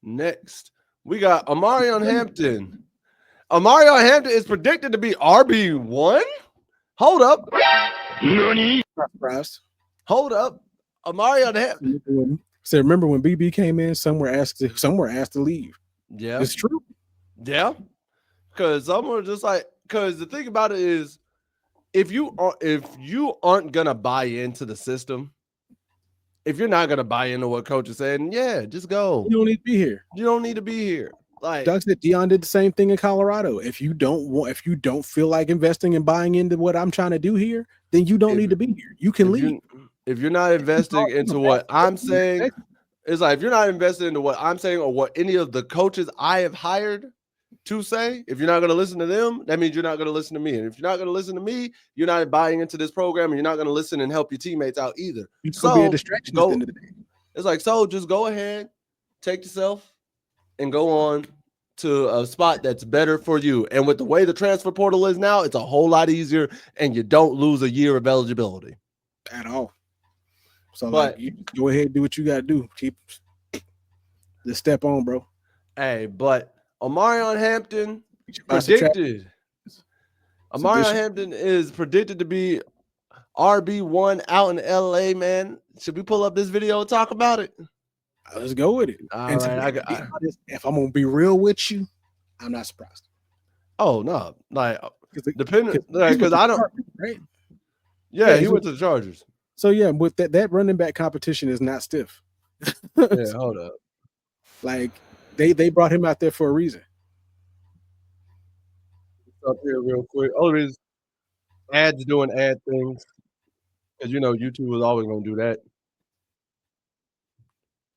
Next, we got Omarion Hampton. Omarion Hampton is predicted to be RB1. Hold up. Not surprised. Hold up. Omarion Hampton. So remember when BB came in, some were asked to leave. Yeah. It's true. Yeah. Because some were just like, because the thing about it is, if you aren't gonna buy into the system, if you're not gonna buy into what coach is saying, yeah, just go. You don't need to be here. You don't need to be here. Like Doug said, Dion did the same thing in Colorado. If you don't feel like investing and buying into what I'm trying to do here, then you don't need to be here. You can leave. If you're not investing into what I'm saying, it's like if you're not invested into what I'm saying or what any of the coaches I have hired to say, if you're not going to listen to them, that means you're not going to listen to me. And if you're not going to listen to me, you're not buying into this program, and you're not going to listen and help your teammates out either. It's going to be a distraction at the end of the day. It's like, so just go ahead, take yourself, and go on to a spot that's better for you. And with the way the transfer portal is now, it's a whole lot easier, and you don't lose a year of eligibility. At all. So like, you go ahead and do what you got to do. Just step on, bro. Hey, but Omarion Hampton predicted. Omarion Hampton is predicted to be RB1 out in LA, man. Should we pull up this video and talk about it? Let's go with it. All right, if I'm gonna be real with you, I'm not surprised. Oh no, like depending, because I don't. Right? Yeah, he went to the Chargers. So yeah, with that running back competition is not stiff. Yeah, hold up. Like they brought him out there for a reason. Up here real quick. Only reason ads doing ad things, because YouTube was always gonna do that.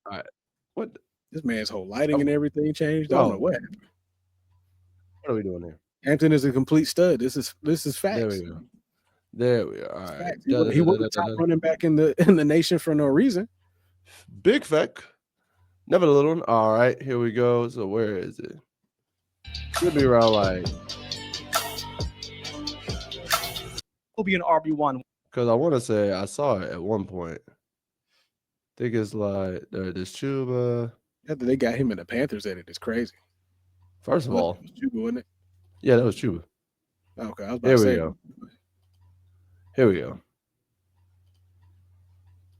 All right, what? This man's whole lighting and everything changed. I don't know what happened. What are we doing here? Hampton is a complete stud. This is facts. There we go. There we are. All right. He was the top running back in the nation for no reason. Big fact. Never a little one. All right, here we go. So where is it? Should be around like. Will be an RB1. Because I want to say I saw it at one point. I think it's like this Chuba. After they got him in the Panthers at it, it's crazy. First of all, Chuba, wasn't it? Yeah, that was Chuba. Okay, I was about to say. Here we go. Here we go.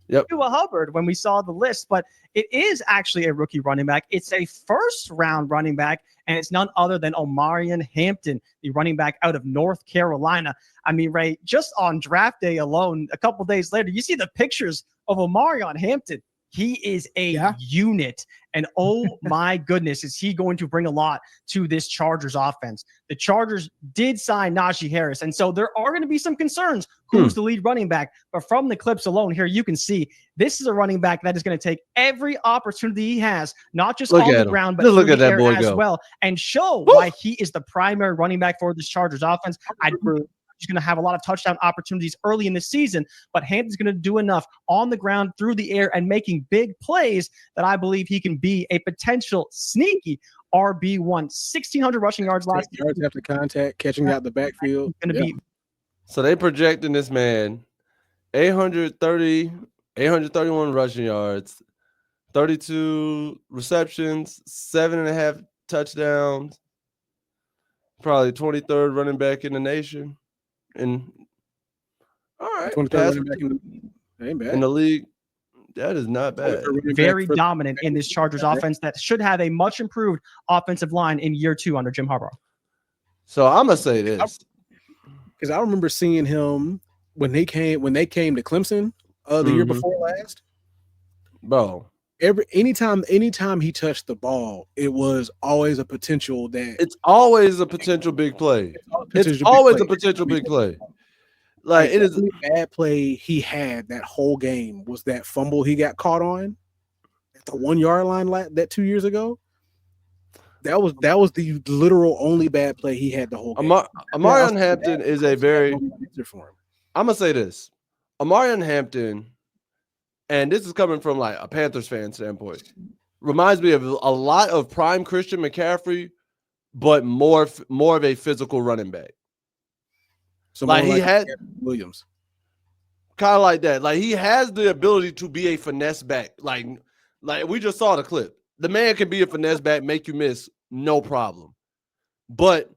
Yep. Chuba Hubbard when we saw the list, but it is actually a rookie running back. It's a first-round running back, and it's none other than Omarion Hampton, the running back out of North Carolina. I mean, Ray, just on draft day alone, a couple days later, you see the pictures of Omarion Hampton. He is a unit. And oh my goodness, is he going to bring a lot to this Chargers offense? The Chargers did sign Najee Harris. And so there are going to be some concerns who's the lead running back. But from the clips alone here, you can see this is a running back that is going to take every opportunity he has, not just on the ground, but just look at that boy as well, and show why he is the primary running back for this Chargers offense. He's going to have a lot of touchdown opportunities early in the season, but Hampton's going to do enough on the ground, through the air, and making big plays that I believe he can be a potential sneaky RB1. 1,600 rushing yards last year. Yards after contact, catching out the backfield. So they projecting this man 831 rushing yards, 32 receptions, 7.5 touchdowns, probably 23rd running back in the nation. And all right, 23rd running back ain't bad. In the league. That is not bad. Very dominant in this Chargers offense that should have a much improved offensive line in year 2 under Jim Harbaugh. So I'm gonna say this because I remember seeing him when they came to Clemson the year before last. Bro, anytime he touched the ball, it was always a potential that it's always a potential big play. It's always a potential big play. Like it is the bad play he had that whole game was that fumble he got caught on at the 1 yard line that 2 years ago. That was the literal only bad play he had the whole game. Omarion Hampton is a very. I'm gonna say this, Omarion Hampton, and this is coming from like a Panthers fan standpoint, reminds me of a lot of prime Christian McCaffrey, but more of a physical running back. So like he had Williams, kind of like that. Like he has the ability to be a finesse back. Like we just saw the clip. The man can be a finesse back, make you miss, no problem. But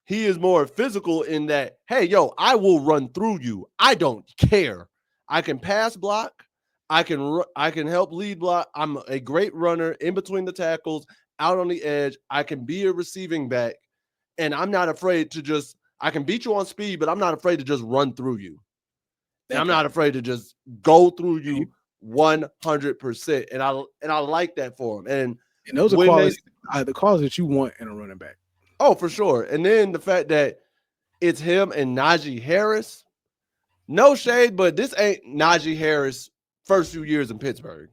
he is more physical in that, hey, yo, I will run through you. I don't care. I can pass block. I can help lead block. I'm a great runner in between the tackles, out on the edge. I can be a receiving back, and I'm not afraid to just – I can beat you on speed, but I'm not afraid to just run through you. And I'm not afraid to just go through you 100%. And I like that for him. And those are qualities, the qualities that you want in a running back. Oh, for sure. And then the fact that it's him and Najee Harris. No shade, but this ain't Najee Harris' first few years in Pittsburgh.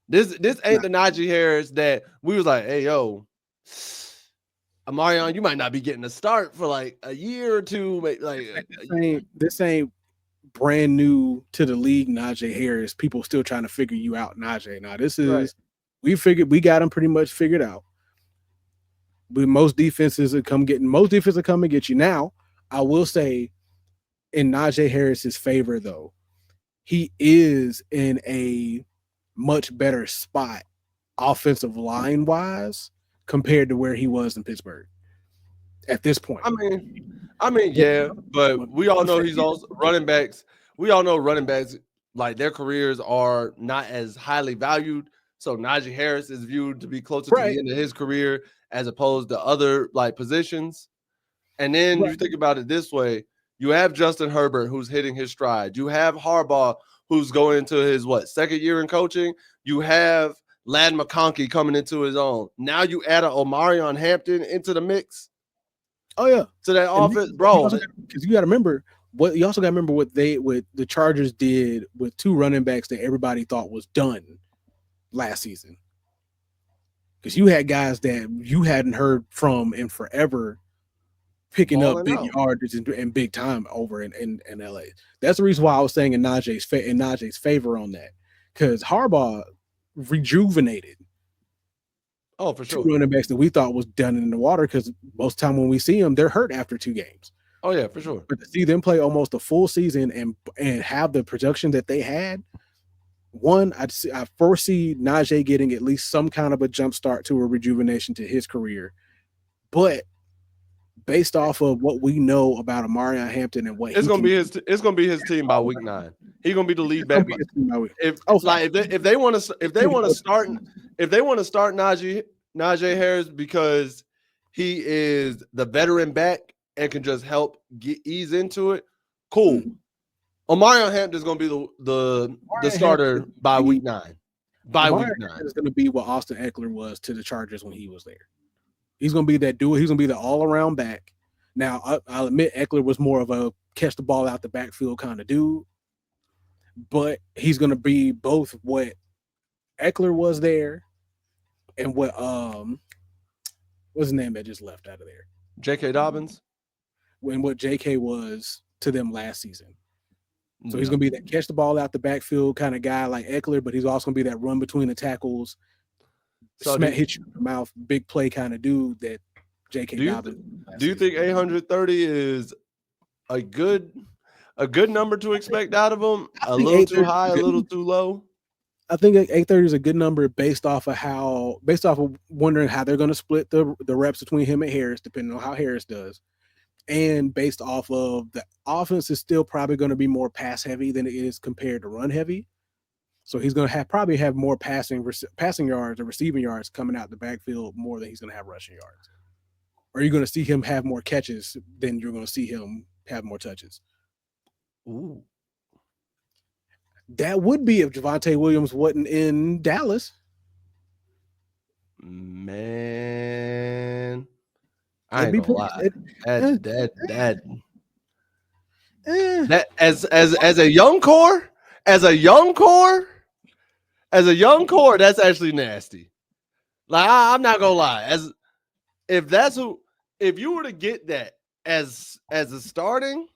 This ain't the Najee Harris that we was like, hey, yo, Omarion, you might not be getting a start for like a year or two. Like this ain't brand new to the league, Najee Harris. People still trying to figure you out, Najee. Now this is we got him pretty much figured out. But most defenses will come and get you. Now, I will say, in Najee Harris's favor, though, he is in a much better spot offensive line wise compared to where he was in Pittsburgh at this point. I mean, yeah, but we all know he's also running backs. We all know running backs, like their careers are not as highly valued. So Najee Harris is viewed to be closer to the end of his career as opposed to other like positions. And then you think about it this way, you have Justin Herbert who's hitting his stride. You have Harbaugh who's going into his second year in coaching. You have Ladd McConkey coming into his own. Now you add an Omarion Hampton into the mix. Oh yeah. So that offense, bro. Because you got to remember what the Chargers did with two running backs that everybody thought was done last season. Because you had guys that you hadn't heard from in forever picking up big yardage and big time over in LA. That's the reason why I was saying in Najee's favor on that. Because Harbaugh rejuvenated. Oh, for sure. Two running backs that we thought was done in the water, because most of the time when we see them, they're hurt after 2 games. Oh, yeah, for sure. But to see them play almost a full season and have the production that they had, I foresee Najee getting at least some kind of a jump start to a rejuvenation to his career. But based off of what we know about Omarion Hampton and what it's gonna be his team by week 9. He's gonna be the lead back. If they want to start Najee Harris because he is the veteran back and can just help ease into it, cool. Omarion Hampton is going to be the starter by week 9. By week 9, is going to be what Austin Eckler was to the Chargers when he was there. He's going to be that dude. He's going to be the all-around back. Now, I'll admit Eckler was more of a catch the ball out the backfield kind of dude, but he's going to be both what Eckler was there and what what's his name that just left out of there? J.K. Dobbins. And what J.K. was to them last season. So he's going to be that catch the ball out the backfield kind of guy like Eckler, but he's also going to be that run between the tackles, hit you in the mouth, big play kind of dude that J.K. Dobbins. Do you think 830 is a good number to expect out of him? A little too high, a little too low? I think 830 is a good number based off of wondering how they're going to split the reps between him and Harris, depending on how Harris does. And based off of the offense is still probably going to be more pass heavy than it is compared to run heavy. So he's going to probably have more passing yards or receiving yards coming out the backfield more than he's going to have rushing yards. Or you're going to see him have more catches than you're going to see him have more touches. Ooh. That would be if Javonte Williams wasn't in Dallas. Man. I ain't gonna lie. That as a young core, that's actually nasty. Like I'm not gonna lie. If you were to get that as a starting,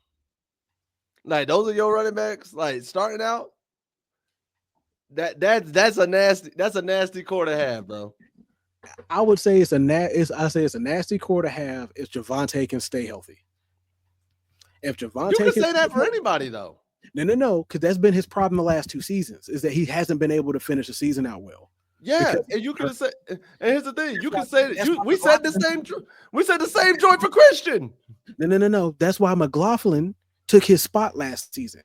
like those are your running backs, like starting out, that's a nasty core to have, bro. I would say it's a nasty core to have if Javonte can stay healthy. If Javonte, you can say that for anybody though. No, because that's been his problem the last 2 seasons is that he hasn't been able to finish the season out well. Yeah, Because and you could have said, and here's the thing, you could say that's why we said the same joint for Christian. No. That's why McLaughlin took his spot last season.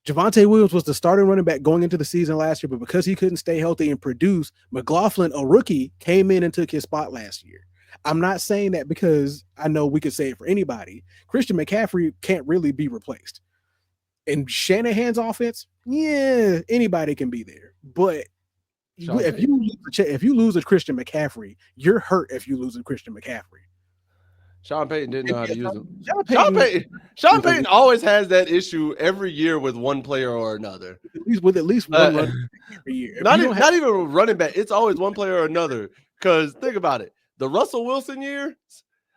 Javonte Williams was the starting running back going into the season last year, but because he couldn't stay healthy and produce, McLaughlin, a rookie, came in and took his spot last year. I'm not saying that because I know we could say it for anybody. Christian McCaffrey can't really be replaced. In Shanahan's offense, yeah, anybody can be there. But if you lose a Christian McCaffrey, you're hurt if you lose a Christian McCaffrey. Sean Payton didn't know how to use him. Sean Sean Payton always has that issue every year with one player or another. At least one running back every year. Not even running back. It's always one player or another. Because think about it. The Russell Wilson year,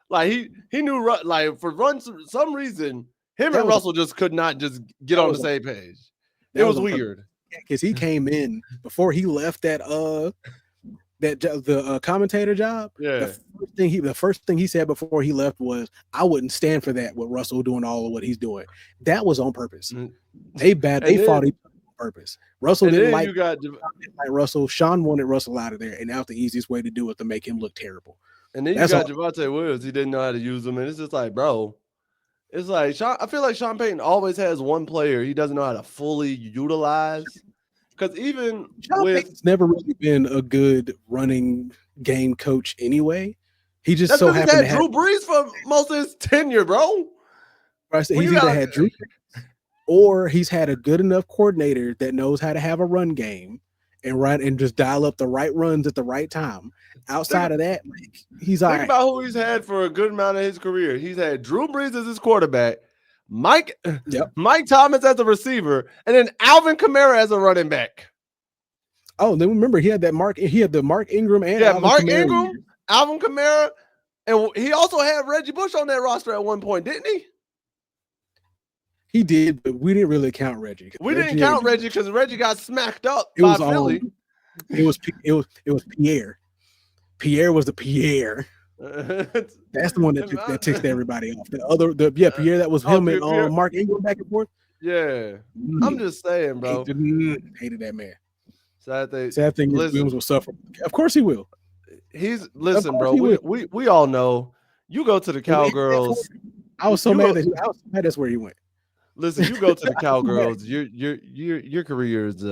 like he knew, like for some reason, him and Russell just could not just get on the same page. It was weird. Because he came in before he left the commentator job. Yeah. The first thing he said before he left was, "I wouldn't stand for that with Russell doing all of what he's doing." That was on purpose. They fought each other on purpose. Russell didn't like Russell. Sean wanted Russell out of there, and that was the easiest way to do it, to make him look terrible. And then you got Javonte Williams. He didn't know how to use them, and it's just like, bro, it's like I feel like Sean Payton always has one player he doesn't know how to fully utilize. Because even Payton's never really been a good running game coach anyway. He just so happened to have Drew Brees for most of his tenure, bro. He's either had Drew Brees, or he's had a good enough coordinator that knows how to have a run game and just dial up the right runs at the right time. Outside of that, he's all right. Think about who he's had for a good amount of his career. He's had Drew Brees as his quarterback, Mike Thomas as a receiver, and then Alvin Kamara as a running back. Oh, then remember he had the Mark Ingram and Alvin Kamara, and he also had Reggie Bush on that roster at one point, didn't he? He did, but we didn't really count Reggie. We didn't count Reggie because Reggie got smacked up by Philly. It was Pierre. Pierre was the Pierre. That's the one that ticks everybody off. Pierre, that was him and Mark Ingram back and forth. Yeah, I'm just saying, bro. Hated that man. Sad thing is Williams will suffer. Of course he will. Bro. We all know. You go to the Cowgirls. I was so mad that's where he went. Listen, you go to the Cowgirls. Your career is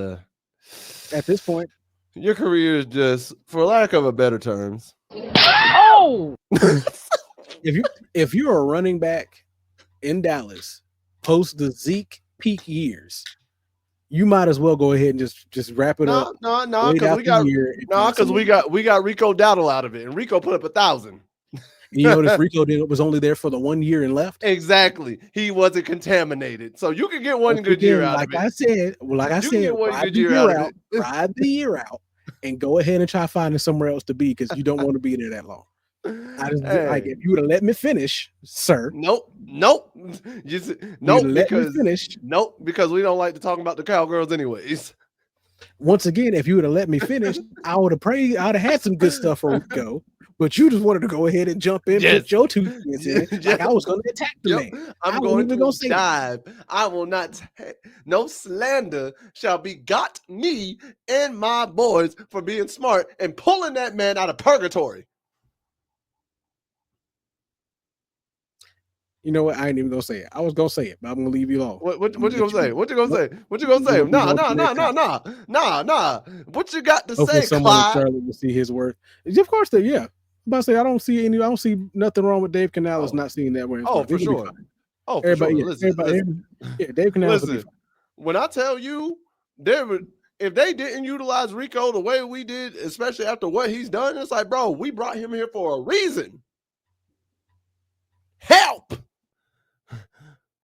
at this point. Your career is just, for lack of a better terms. Oh, if you're a running back in Dallas post the Zeke peak years, you might as well go ahead and just wrap it up. No, because we got Rico Dowdle out of it, and Rico put up 1,000. You notice Rico was only there for the 1 year and left. Exactly, he wasn't contaminated, so you can get one good year out of it. Like I said, ride the year out, and go ahead and try finding somewhere else to be, because you don't want to be there that long. If you would have let me finish, sir. Nope. Because we don't like to talk about the Cowgirls anyways. Once again, if you would have let me finish, I would have had some good stuff for Rico. But you just wanted to go ahead and jump in, put your 2 cents in. Like I was going to attack the man. I'm going to dive. I will not. No slander shall begot me and my boys for being smart and pulling that man out of purgatory. You know what? I ain't even gonna say it. I was gonna say it, but I'm gonna leave you alone. What you gonna say? What you gonna say? What you gonna say? Nah. What you got to say, Clyde? Charlie will see his worth. Of course, I'm about to say I don't see nothing wrong with Dave Canales not seeing that way. For sure. Everybody, Dave Canales. Listen, when I tell you, if they didn't utilize Rico the way we did, especially after what he's done, it's like, bro, we brought him here for a reason.